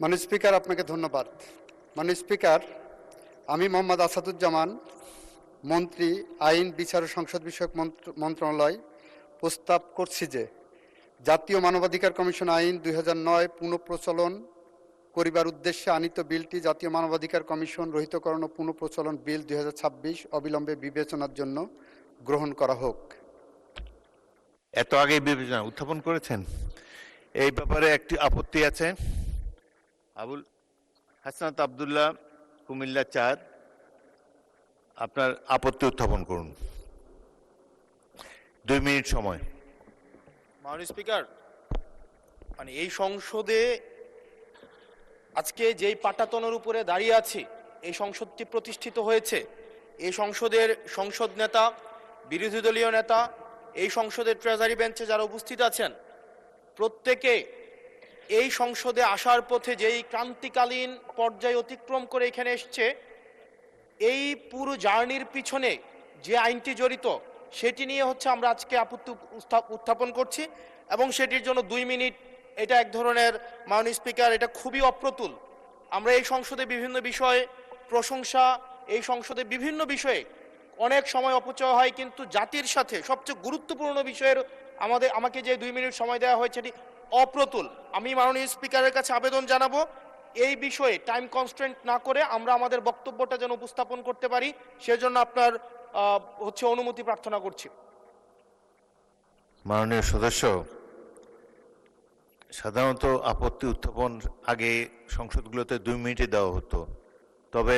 মাননীয় স্পিকার, আপনাকে ধন্যবাদ। মাননীয় স্পিকার, আমি মোহাম্মদ আসাদুজ্জামান, মন্ত্রী, আইন, বিচার ও সংসদ বিষয়ক মন্ত্রণালয় প্রস্তাব করছি যে জাতীয় মানবাধিকার কমিশন আইন 2009 পুনঃপ্রচলন করিবার উদ্দেশ্যে আনিত বিলটি জাতীয় মানবাধিকার কমিশন রহিতকরণ ও পুনঃপ্রচলন বিল 2026 অবিলম্বে বিবেচনার জন্য গ্রহণ করা হোক। এত আগে বিবেচনা উত্থাপন করেছেন, এই ব্যাপারে একটি আপত্তি আছে। আবুল হাসনাত আবদুল্লাহ, কুমিল্লা 4, আপনার আপত্তি উত্থাপন করুন। 2 মিনিট সময়। মাননীয় স্পিকার, এই সংসদে আজকে যেই পাটাতনের উপরে দাঁড়িয়ে আছি, এই সংসদটি প্রতিষ্ঠিত হয়েছে, এই সংসদের সংসদ নেতা, বিরোধী দলীয় নেতা, এই সংসদের ট্রেজারি বেঞ্চে যারা উপস্থিত আছেন, প্রত্যেকে এই সংসদে আসার পথে যেই ক্রান্তিকালীন পর্যায় অতিক্রম করে এখানে এসছে, এই পুরো জার্নির পিছনে যে আইনটি জড়িত সেটি নিয়ে হচ্ছে আমরা আজকে আপত্তি উত্থাপন করছি এবং সেটির জন্য 2 মিনিট। এটা এক ধরনের, মাননীয় স্পিকার, এটা খুবই অপ্রতুল। আমরা এই সংসদে বিভিন্ন বিষয়ে প্রশংসা, এই সংসদে বিভিন্ন বিষয়ে অনেক সময় অপচয় হয়, কিন্তু জাতির সাথে সবচেয়ে গুরুত্বপূর্ণ বিষয়ের আমাকে যে 2 মিনিট সময় দেওয়া হয়েছে এটি অপ্রতুল। আমি মাননীয় স্পিকারের কাছে আবেদন জানাবো এই বিষয়ে টাইম কনস্ট্রেন্ট না করে আমরা আমাদের বক্তব্যটা যেন উপস্থাপন করতে পারি, সেজন্য আপনার অনুমতি প্রার্থনা করছি। মাননীয় সদস্য, সাধারণত আপত্তি উত্থাপন আগে সংসদগুলোতে 2 মিনিটে দেওয়া হতো, তবে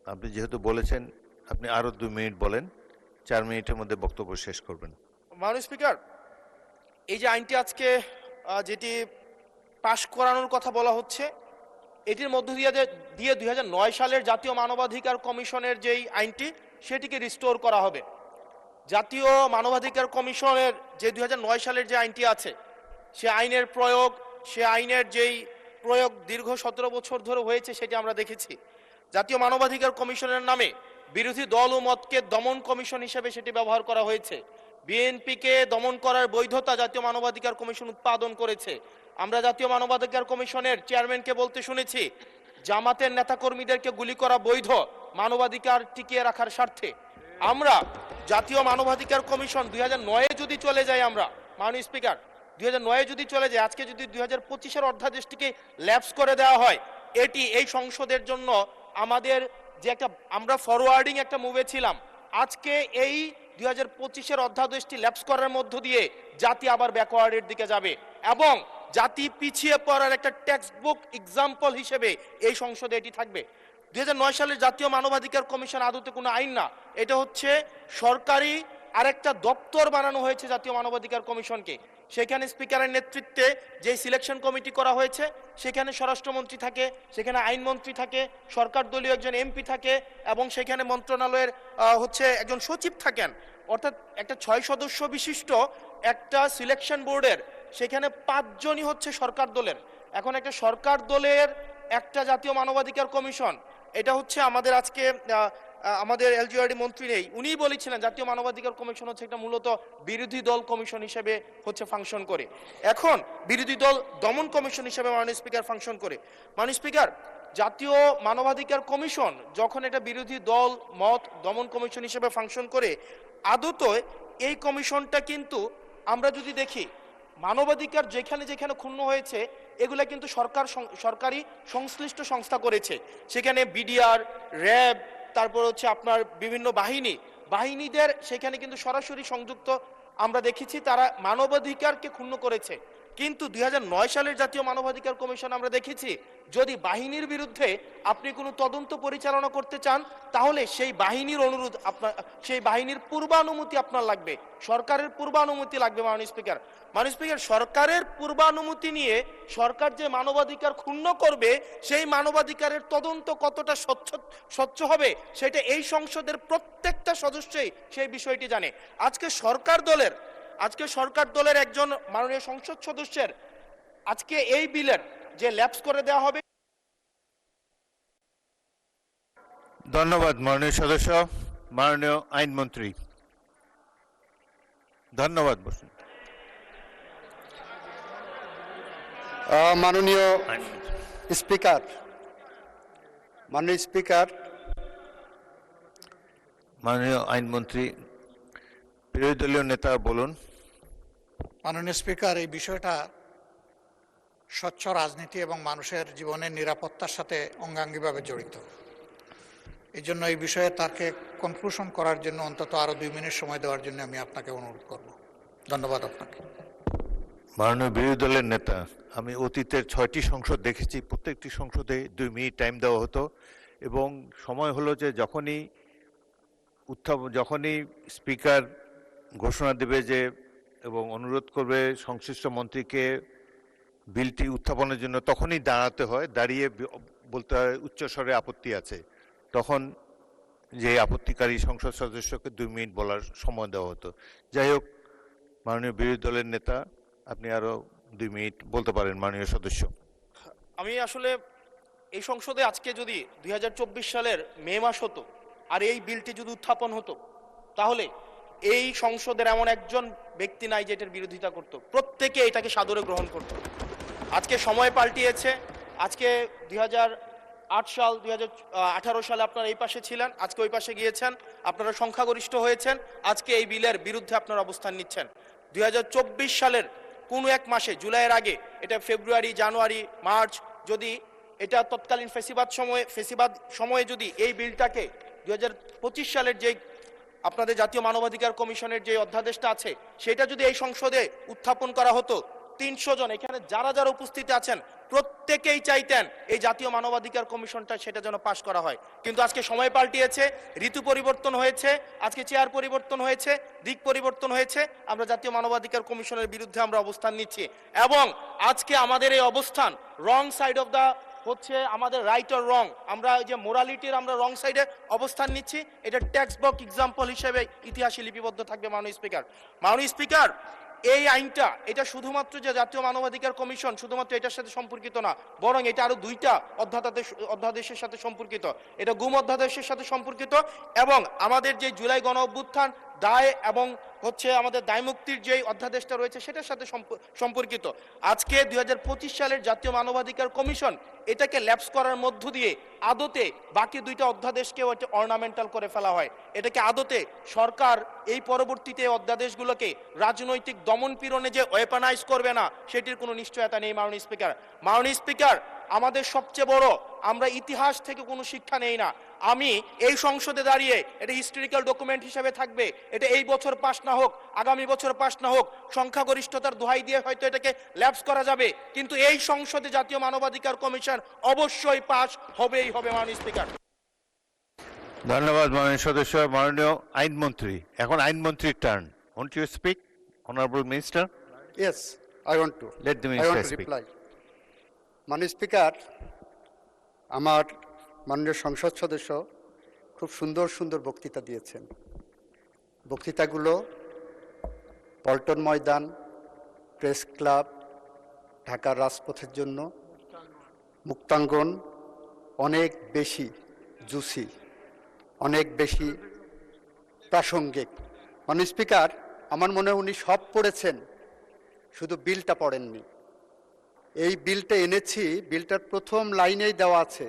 আপনি যেহেতু বলেছেন আপনি আরো 2 মিনিট বলেন, 4 মিনিটের মধ্যে বক্তব্য শেষ করবেন। মাননীয় স্পিকার, এই যে আইনটি আজকে যেটি পাশ করানোর কথা বলা হচ্ছে, এটির মধ্য দিয়ে 2009 সালের জাতীয় মানবাধিকার কমিশনের যেই আইনটি সেটিকে রিস্টোর করা হবে। জাতীয় মানবাধিকার কমিশনের যে 2009 সালের যে আইনটি আছে, সে আইনের প্রয়োগ, সে আইনের যেই প্রয়োগ দীর্ঘ 17 বছর ধরে হয়েছে সেটি আমরা দেখেছি। জাতীয় মানবাধিকার কমিশনের নামে বিরোধী দল ও মতকে দমন কমিশন হিসেবে সেটি ব্যবহার করা হয়েছে। বিএনপিকে দমন করার বৈধতা জাতীয় মানবাধিকার কমিশন উৎপাদন করেছে। আমরা জাতীয় মানবাধিকার কমিশনের চেয়ারম্যানকে বলতে শুনেছি, জামাতের নেতাকর্মীদেরকে গুলি করা বৈধ মানবাধিকার টিকিয়ে রাখার স্বার্থে। আমরা জাতীয় মানবাধিকার কমিশন 2009-এ যদি চলে যাই, আমরা মাননীয় স্পিকার 2009-এ যদি চলে যায়, আজকে যদি 2025-এর অধ্যাদেশটিকে ল্যাপস করে দেওয়া হয়, এটি এই সংসদের জন্য আমাদের যে একটা আমরা ফরওয়ার্ডিং একটা মুভে ছিলাম, আজকে এই 2025-এর অধ্যাদেশটি ল্যাপস করার মধ্য দিয়ে জাতি আবার ব্যাকওয়ার্ডের দিকে যাবে এবং জাতি পিছিয়ে পড়ার একটা টেক্সট বুক এক্সাম্পল হিসেবে এই সংসদে এটি থাকবে। 2009 সালের জাতীয় মানবাধিকার কমিশন আদতে কোনো আইন না, এটা হচ্ছে সরকারি আরেকটা দপ্তর বানানো হয়েছে জাতীয় মানবাধিকার কমিশনকে। সেখানে স্পিকারের নেতৃত্বে যে সিলেকশন কমিটি করা হয়েছে, সেখানে স্বরাষ্ট্রমন্ত্রী থাকে, সেখানে আইনমন্ত্রী থাকে, সরকার দলীয় একজন এমপি থাকে এবং সেখানে মন্ত্রণালয়ের একজন সচিব থাকেন। অর্থাৎ একটা 6 সদস্য বিশিষ্ট একটা সিলেকশন বোর্ডের সেখানে 5 জনই হচ্ছে সরকার দলের। এখন একটা সরকার দলের একটা জাতীয় মানবাধিকার কমিশন, এটা হচ্ছে আমাদের আজকে আমাদের এলজিআরডি মন্ত্রী নেই, উনিই বলেছিলেন জাতীয় মানবাধিকার কমিশন হচ্ছে একটা মূলত বিরোধী দল কমিশন হিসেবে ফাংশন করে। এখন বিরোধী দল দমন কমিশন হিসেবে মাননীয় স্পিকার ফাংশন করে। মাননীয় স্পিকার, জাতীয় মানবাধিকার কমিশন যখন এটা বিরোধী দল মত দমন কমিশন হিসেবে ফাংশন করে, আদতে এই কমিশনটা কিন্তু আমরা যদি দেখি মানবাধিকার যেখানে যেখানে ক্ষুণ্ণ হয়েছে এগুলা কিন্তু সরকারি সংশ্লিষ্ট সংস্থা করেছে। সেখানে বিডিআর, র্যাব, তারপর আপনার বিভিন্ন বাহিনীদের সেখানে কিন্তু সরাসরি সংযুক্ত আমরা দেখেছি, তারা মানবাধিকারকে ক্ষুণ্ণ করেছে। কিন্তু 2009 সালের জাতীয় মানবাধিকার কমিশন আমরা দেখেছি, যদি বাহিনীর বিরুদ্ধে আপনি কোনো তদন্ত পরিচালনা করতে চান, তাহলে সেই বাহিনীর অনুরোধ সেই বাহিনীর পূর্বানুমতি আপনার লাগবে, সরকারের পূর্বানুমতি লাগবে। মাননীয় স্পিকার, সরকারের পূর্বানুমতি নিয়ে সরকার যে মানবাধিকার ক্ষুণ্ণ করবে, সেই মানবাধিকারের তদন্ত কতটা স্বচ্ছ হবে সেটা এই সংসদের প্রত্যেকটা সদস্যই সেই বিষয়টি জানে। আজকে সরকার দলের একজন মাননীয় সংসদ সদস্যের আজকে এই বিলের যে ল্যাপস করে দেওয়া হবে। ধন্যবাদ মাননীয় সদস্য। মাননীয় আইনমন্ত্রী, ধন্যবাদ। বসুন। মাননীয় আইনমন্ত্রী। স্পিকার, মাননীয় স্পিকার, মাননীয় আইনমন্ত্রী, বিরোধী দলীয় নেতা বলুন। মাননীয় স্পিকার, এই বিষয়টা স্বচ্ছ রাজনীতি এবং মানুষের জীবনের নিরাপত্তার সাথে অঙ্গাঙ্গিভাবে জড়িত। এই জন্য এই বিষয়ে তাকে কনক্লুশন করার জন্য অন্তত আরও 2 মিনিট সময় দেওয়ার জন্য আমি আপনাকে অনুরোধ করব। ধন্যবাদ আপনাকে। মাননীয় বিরোধী দলের নেতা, আমি অতীতের 6টি সংসদ দেখেছি, প্রত্যেকটি সংসদে 2 মিনিট টাইম দেওয়া হতো এবং সময় হলো যে যখনই স্পিকার ঘোষণা দেবে যে এবং অনুরোধ করবে সংশ্লিষ্ট মন্ত্রীকে বিলটি উত্থাপনের জন্য, তখনই দাঁড়াতে হয়, দাঁড়িয়ে বলতে হয় উচ্চস্বরে আপত্তি আছে। তখন যে আপত্তিকারী সংসদ সদস্যকে 2 মিনিট বলার সময় দেওয়া হতো। যাই হোক, মাননীয় বিরোধী দলের নেতা, আপনি আরো 2 মিনিট বলতে পারেন মাননীয় সদস্য। আমি আসলে এই সংসদে আজকে যদি 2024 সালের মে মাস হতো আর এই বিলটি যদি উত্থাপন হতো, তাহলে এই সংসদের এমন একজন ব্যক্তি নাই যে এটার বিরোধিতা করত, প্রত্যেকে এটাকে সাদরে গ্রহণ করত। আজকে সময় পাল্টিয়েছে। আজকে 2008 সাল, 2018 সালে আপনারা এই পাশে ছিলেন, আজকে ওই পাশে গিয়েছেন, আপনারা সংখ্যাগরিষ্ঠ হয়েছেন, আজকে এই বিলের বিরুদ্ধে আপনারা অবস্থান নিচ্ছেন। 2024 সালের কোনো এক মাসে, জুলাইয়ের আগে, এটা ফেব্রুয়ারি, জানুয়ারি, মার্চ, যদি এটা তৎকালীন ফেসিবাদ সময়ে যদি এই বিলটাকে 2025 সালের যে আপনাদের জাতীয় মানবাধিকার কমিশনের যে অধ্যাদেশটা আছে সেটা যদি এই সংসদে উত্থাপন করা হতো, 300 জন এখানে যারা যারা উপস্থিত আছেন প্রত্যেকেই চাইতেন এই জাতীয় মানবাধিকার কমিশনটা সেটা যেন পাশ করা হয়। কিন্তু আজকে সময় পাল্টিয়েছে, ঋতু পরিবর্তন হয়েছে, আজকে চেয়ার পরিবর্তন হয়েছে, দিক পরিবর্তন হয়েছে, আমরা জাতীয় মানবাধিকার কমিশনের বিরুদ্ধে আমরা অবস্থান নিচ্ছি। এবং আজকে আমাদের এই অবস্থান রং সাইড অফ দ্য হচ্ছে আমাদের রাইট অর রং, আমরা যে মোরালিটির আমরা রং সাইডে অবস্থান নিচ্ছি, এটা টেক্সট বুক এক্সাম্পল হিসেবে ইতিহাসে লিপিবদ্ধ থাকবে। মাননীয় স্পিকার, মাননীয় স্পিকার, এই আইনটা এটা শুধুমাত্র যে জাতীয় মানবাধিকার কমিশন শুধুমাত্র এটার সাথে সম্পর্কিত না, বরং এটা আরো 2টা অধ্যাদেশের সাথে সম্পর্কিত। এটা গুম অধ্যাদেশের সাথে সম্পর্কিত এবং আমাদের যে জুলাই গণ অভ্যুত্থান দায় এবং হচ্ছে আমাদের দায় মুক্তির যে অধ্যাদেশটা রয়েছে সেটার সাথে সম্পর্কিত। আজকে 2025 সালের জাতীয় মানবাধিকার কমিশন এটাকে ল্যাপস করার মধ্য দিয়ে আদতে বাকি 2টা অধ্যাদেশকেও এটা অর্নামেন্টাল করে ফেলা হয়। এটাকে আদতে সরকার এই পরবর্তীতে অধ্যাদেশগুলোকে রাজনৈতিক দমন পীড়নে যে ওয়েপনাইজ করবে না সেটির কোনো নিশ্চয়তা নেই। মাননীয় স্পিকার, মাননীয় স্পিকার, আমাদের সবচেয়ে বড়, আমরা ইতিহাস থেকে কোনো শিক্ষা নেই না। আমি এই সংসদে দাঁড়িয়ে, এটা হিস্টোরিক্যাল ডকুমেন্ট হিসেবে থাকবে, এটা এই বছর পাস না হোক, আগামী বছর পাস না হোক, সংখ্যাগরিষ্ঠতার দোহাই দিয়ে হয়তো এটাকে ল্যাপস করা যাবে, কিন্তু এই সংসদে জাতীয় মানবাধিকার কমিশন অবশ্যই পাস হবেই হবে। মাননীয় স্পিকার, ধন্যবাদ মাননীয় সদস্য। মাননীয় আইনমন্ত্রী, এখন আইনমন্ত্রীর turn. Want you speak, honourable minister? Yes, I want to. Let the I minister want to speak. reply. মাননীয় স্পিকার, আমার মাননীয় সংসদ সদস্য খুব সুন্দর সুন্দর বক্তৃতা দিয়েছেন। বক্তৃতাগুলো পল্টন ময়দান, প্রেস ক্লাব, ঢাকার রাজপথের জন্য, মুক্তাঙ্গন অনেক বেশি জুসি, অনেক বেশি প্রাসঙ্গিক। মাননীয় স্পিকার, আমার মনে হয় উনি সব পড়েছেন, শুধু বিলটা পড়েননি। এই বিলটা এনেছি, বিলটার প্রথম লাইনেই দেওয়া আছে